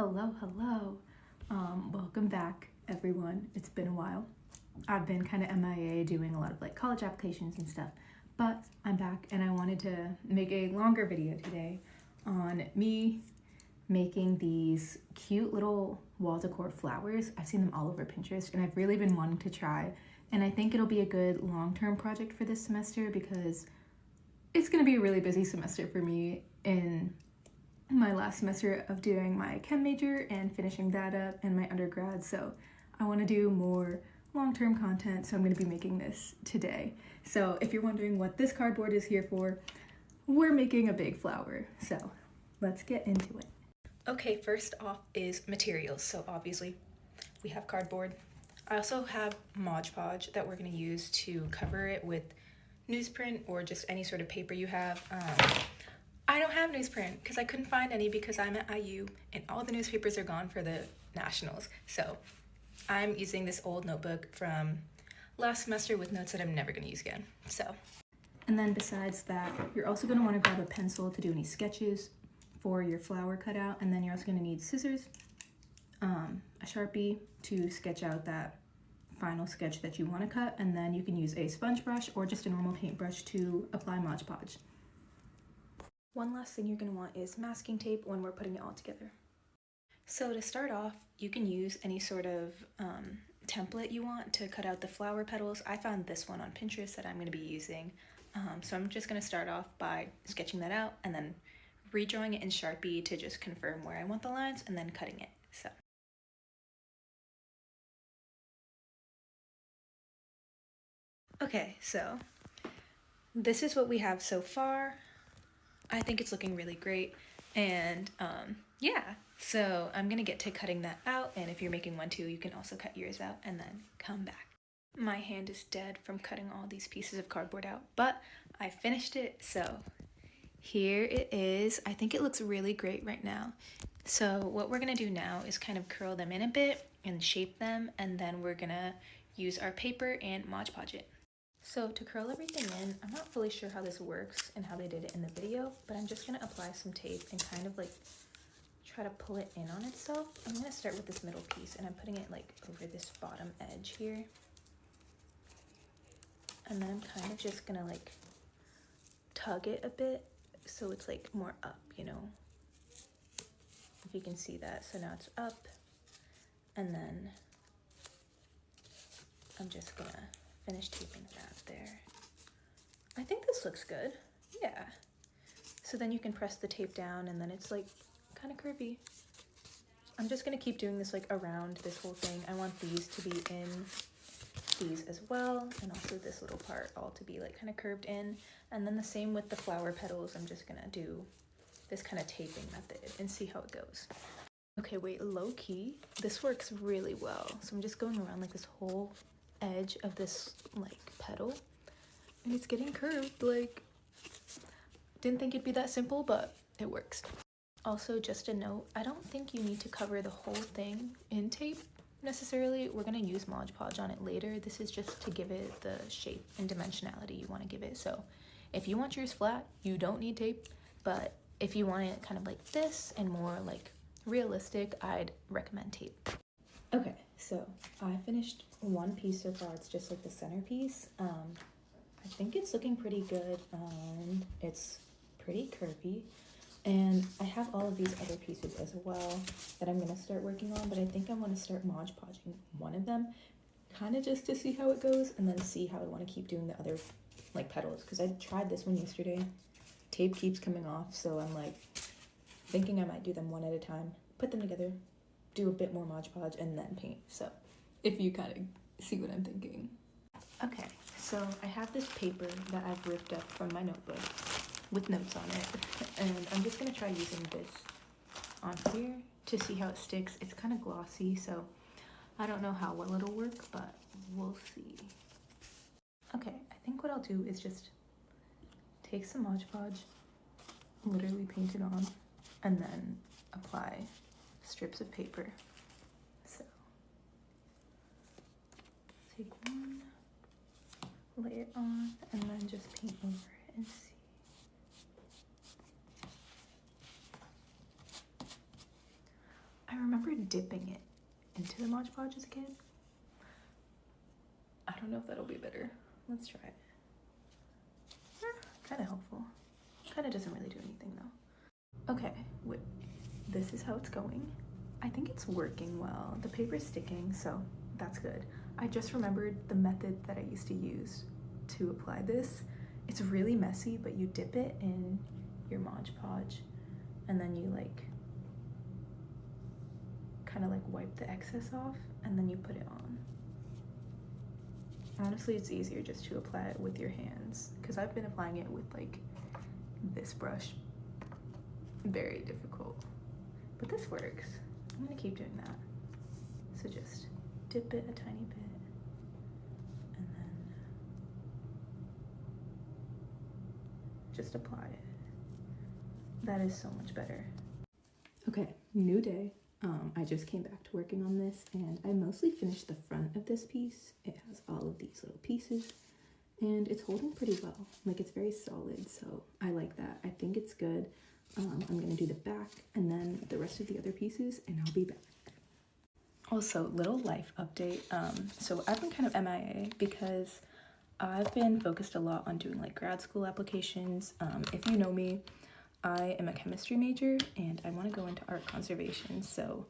Hello. Welcome back, everyone. It's been a while. I've been kind of MIA doing a lot of like college applications and stuff, but I'm back and I wanted to make a longer video today on me making these cute little wall decor flowers. I've seen them all over Pinterest and I've really been wanting to try, and I think it'll be a good long-term project for this semester because it's going to be a really busy semester for me in my last semester of doing my chem major and finishing that up and my undergrad, so I want to do more long-term content, so I'm going to be making this today. So if you're wondering what this cardboard is here for, we're making a big flower, so let's get into it. Okay, first off is materials. So obviously we have cardboard. I also have Mod Podge that we're going to use to cover it with newsprint or just any sort of paper you have. I don't have newsprint because I couldn't find any because I'm at IU and all the newspapers are gone for the nationals. So I'm using this old notebook from last semester with notes that I'm never going to use again. And then besides that, you're also going to want to grab a pencil to do any sketches for your flower cutout, and then you're also going to need scissors, a Sharpie to sketch out that final sketch that you want to cut, and then you can use a sponge brush or just a normal paintbrush to apply Mod Podge. One last thing you're going to want is masking tape when we're putting it all together. So to start off, you can use any sort of template you want to cut out the flower petals. I found this one on Pinterest that I'm going to be using. So I'm just going to start off by sketching that out and then redrawing it in Sharpie to just confirm where I want the lines and then cutting it. Okay, so this is what we have so far. I think it's looking really great, and yeah, so I'm gonna get to cutting that out, and if you're making one too, you can also cut yours out and then come back. My hand is dead from cutting all these pieces of cardboard out, but I finished it, so here it is. I think it looks really great right now. So what we're gonna do now is kind of curl them in a bit and shape them, and then we're gonna use our paper and Mod Podge it. So to curl everything in, I'm not fully sure how this works and how they did it in the video, but I'm just gonna apply some tape and kind of like try to pull it in on itself. I'm gonna start with this middle piece and I'm putting it like over this bottom edge here. And then I'm kind of just gonna like tug it a bit so it's like more up, you know, if you can see that. So now it's up, and then I'm just gonna finish taping that there. I think this looks good. Yeah. So then you can press the tape down and then it's like kind of curvy. I'm just gonna keep doing this like around this whole thing. I want these to be in these as well, and also this little part all to be like kind of curved in. And then the same with the flower petals. I'm just gonna do this kind of taping method and see how it goes. Okay, wait, low key, this works really well. So I'm just going around like this whole edge of this like petal, and it's getting curved. Like, didn't think it'd be that simple, but it works. Also, just a note, I don't think you need to cover the whole thing in tape necessarily. We're gonna use Mod Podge on it later. This is just to give it the shape and dimensionality you want to give it. So if you want yours flat, you don't need tape, but if you want it kind of like this and more like realistic, I'd recommend tape. Okay, so I finished one piece so far. It's just like the centerpiece. I think it's looking pretty good. It's pretty curvy, and I have all of these other pieces as well that I'm gonna start working on, but I think I want to start Mod Podging one of them, kind of just to see how it goes, and then see how I want to keep doing the other like petals, because I tried this one yesterday. Tape keeps coming off, so I'm like thinking I might do them one at a time, put them together, do a bit more Mod Podge, and then paint. So if you kind of see what I'm thinking. Okay, so I have this paper that I've ripped up from my notebook with notes on it, and I'm just gonna try using this on here to see how it sticks. It's kind of glossy, so I don't know how well it'll work, but we'll see. Okay, I think what I'll do is just take some Mod Podge, literally paint it on, and then apply strips of paper. So take one, lay it on, and then just paint over it and see. I remember dipping it into the Mod Podge as a kid. I don't know if that'll be better. Let's try it. Kind of helpful. Kind of doesn't really do anything though. Okay, wait. This is how it's going. I think it's working well. The paper's sticking, so that's good. I just remembered the method that I used to use to apply this. It's really messy, but you dip it in your Mod Podge and then you like kind of like wipe the excess off and then you put it on. Honestly, it's easier just to apply it with your hands because I've been applying it with like this brush. Very difficult, but this works. I'm gonna keep doing that. So just dip it a tiny bit and then just apply it. That is so much better. Okay, new day. I just came back to working on this and I mostly finished the front of this piece. It has all of these little pieces and it's holding pretty well. Like it's very solid, so I like that. I think it's good. I'm gonna do the back and then the rest of the other pieces and I'll be back. Also, little life update. So I've been kind of MIA because I've been focused a lot on doing like grad school applications. If you know me, I am a chemistry major and I want to go into art conservation. So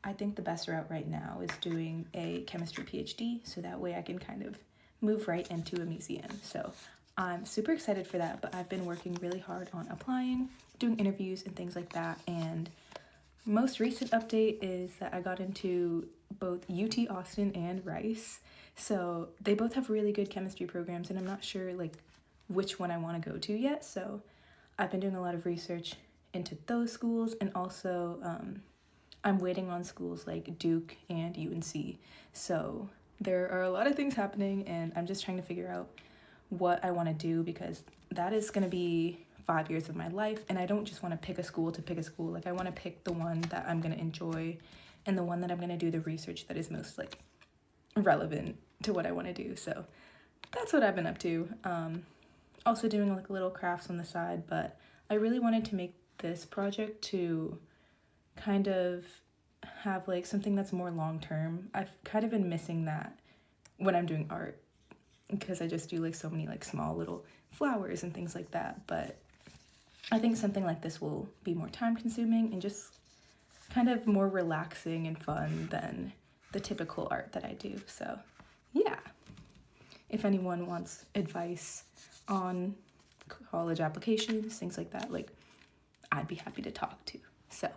I think the best route right now is doing a chemistry PhD. So that way I can kind of move right into a museum. So I'm super excited for that, but I've been working really hard on applying, doing interviews and things like that. And most recent update is that I got into both UT Austin and Rice. So they both have really good chemistry programs and I'm not sure like which one I want to go to yet. So I've been doing a lot of research into those schools and also I'm waiting on schools like Duke and UNC. So there are a lot of things happening and I'm just trying to figure out what I want to do because that is going to be 5 years of my life and I don't just want to pick a school to pick a school. Like I want to pick the one that I'm going to enjoy and the one that I'm going to do the research that is most like relevant to what I want to do. So that's what I've been up to. Also doing like little crafts on the side, but I really wanted to make this project to kind of have like something that's more long-term. I've kind of been missing that when I'm doing art because I just do like so many like small little flowers and things like that, but I think something like this will be more time consuming and just kind of more relaxing and fun than the typical art that I do. So yeah, if anyone wants advice on college applications, things like that, like I'd be happy to talk to. So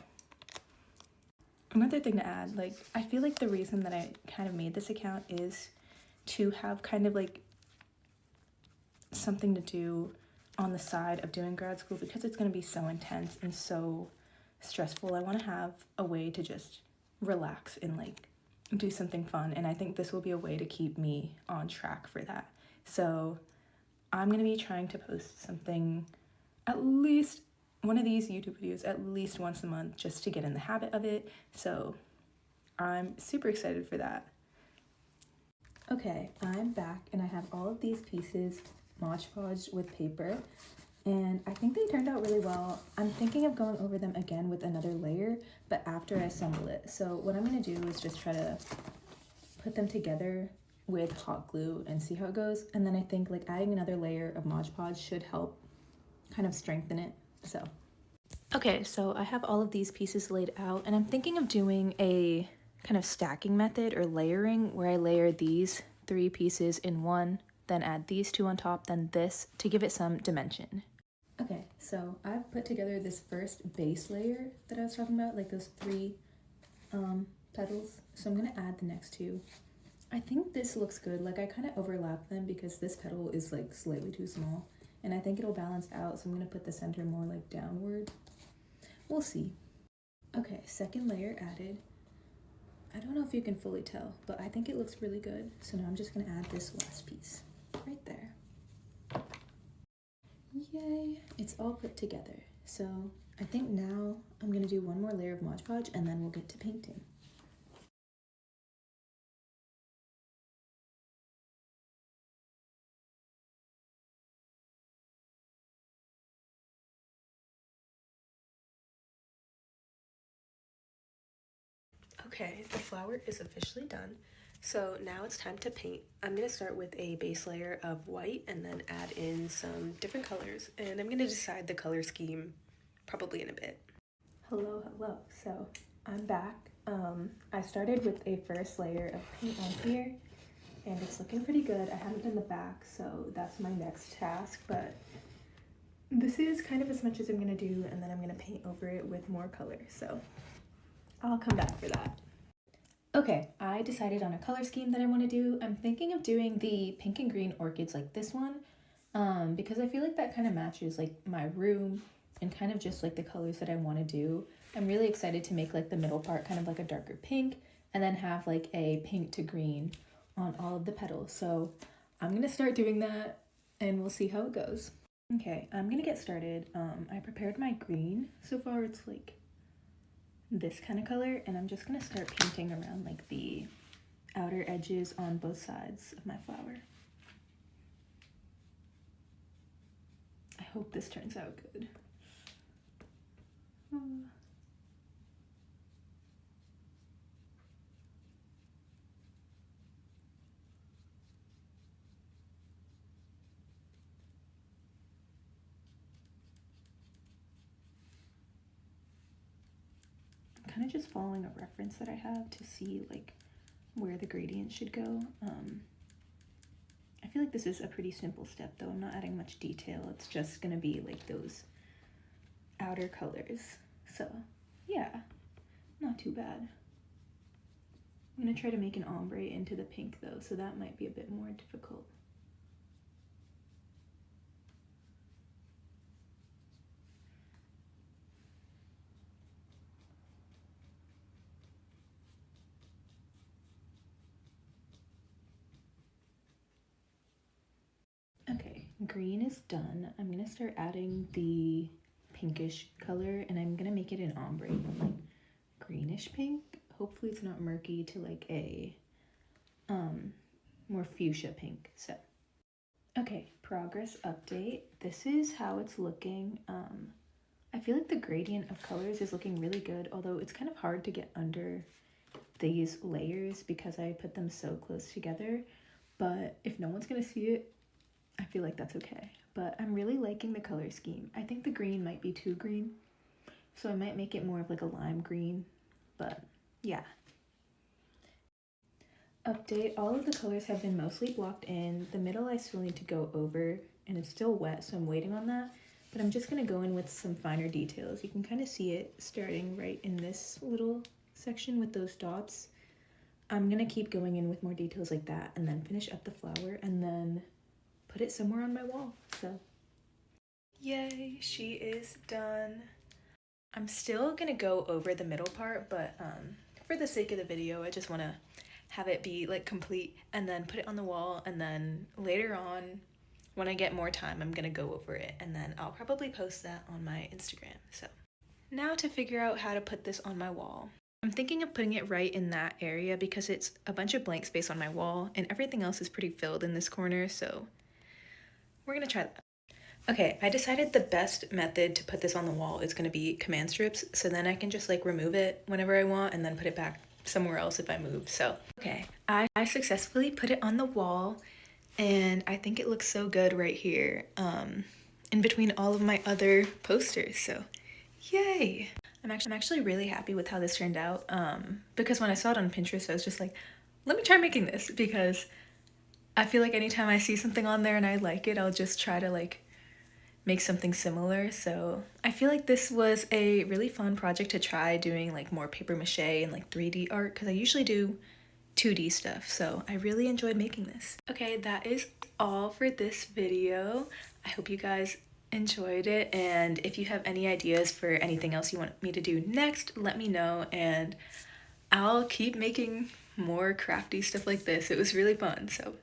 another thing to add, like I feel like the reason that I kind of made this account is to have kind of like something to do on the side of doing grad school because it's going to be so intense and so stressful. I want to have a way to just relax and like do something fun, and I think this will be a way to keep me on track for that. So I'm going to be trying to post something, at least one of these YouTube videos at least once a month just to get in the habit of it. So I'm super excited for that. Okay, I'm back and I have all of these pieces Mod Podged with paper and I think they turned out really well. I'm thinking of going over them again with another layer, but after I assemble it. So what I'm going to do is just try to put them together with hot glue and see how it goes. And then I think like adding another layer of Mod Podge should help kind of strengthen it. So okay, so I have all of these pieces laid out and I'm thinking of doing a kind of stacking method or layering where I layer these 3 pieces in one, then add these 2 on top, then this to give it some dimension. Okay, so I've put together this first base layer that I was talking about, like those 3 petals. So I'm gonna add the next 2. I think this looks good. Like I kind of overlap them because this petal is like slightly too small and I think it'll balance out. So I'm gonna put the center more like downward. We'll see. Okay, second layer added. I don't know if you can fully tell, but I think it looks really good. So now I'm just gonna add this last piece right there. Yay, it's all put together. So I think now I'm gonna do one more layer of Mod Podge and then we'll get to painting. Okay, the flower is officially done. So now it's time to paint. I'm going to start with a base layer of white and then add in some different colors. And I'm going to decide the color scheme probably in a bit. Hello. So I'm back. I started with a first layer of paint on here and it's looking pretty good. I haven't done the back, so that's my next task, but this is kind of as much as I'm going to do, and then I'm going to paint over it with more color. So I'll come back for that. Okay, I decided on a color scheme that I want to do. I'm thinking of doing the pink and green orchids like this one, because I feel like that kind of matches like my room and kind of just like the colors that I want to do. I'm really excited to make like the middle part kind of like a darker pink and then have like a pink to green on all of the petals. So I'm going to start doing that and we'll see how it goes. Okay, I'm going to get started. I prepared my green. So far it's like this kind of color, and I'm just going to start painting around like the outer edges on both sides of my flower. I hope this turns out good. I'm kind of just following a reference that I have to see like where the gradient should go. I feel like this is a pretty simple step though. I'm not adding much detail. It's just gonna be like those outer colors. So yeah, not too bad. I'm gonna try to make an ombre into the pink though, so that might be a bit more difficult. Okay, green is done. I'm gonna start adding the pinkish color and I'm gonna make it an ombre from like greenish pink. Hopefully it's not murky to like a more fuchsia pink. So okay, progress update. This is how it's looking. I feel like the gradient of colors is looking really good, although it's kind of hard to get under these layers because I put them so close together. But if no one's gonna see it, I feel like that's okay. But I'm really liking the color scheme. I think the green might be too green, so I might make it more of like a lime green, but yeah. Update, all of the colors have been mostly blocked in. The middle I still need to go over and it's still wet, so I'm waiting on that. But I'm just gonna go in with some finer details. You can kind of see it starting right in this little section with those dots. I'm gonna keep going in with more details like that and then finish up the flower and then put it somewhere on my wall. So yay, she is done. I'm still gonna go over the middle part, but for the sake of the video, I just wanna have it be like complete and then put it on the wall, and then later on when I get more time I'm gonna go over it and then I'll probably post that on my Instagram. So now to figure out how to put this on my wall. I'm thinking of putting it right in that area because it's a bunch of blank space on my wall and everything else is pretty filled in this corner, so we're gonna try that. Okay, I decided the best method to put this on the wall is gonna be command strips, so then I can just like remove it whenever I want and then put it back somewhere else if I move. So okay, I successfully put it on the wall and I think it looks so good right here in between all of my other posters, so yay. I'm actually really happy with how this turned out because when I saw it on Pinterest I was just like, let me try making this, because I feel like anytime I see something on there and I like it, I'll just try to like make something similar. So I feel like this was a really fun project to try doing like more paper mache and like 3D art, because I usually do 2D stuff, so I really enjoyed making this. Okay, that is all for this video. I hope you guys enjoyed it, and if you have any ideas for anything else you want me to do next, let me know and I'll keep making more crafty stuff like this. It was really fun. So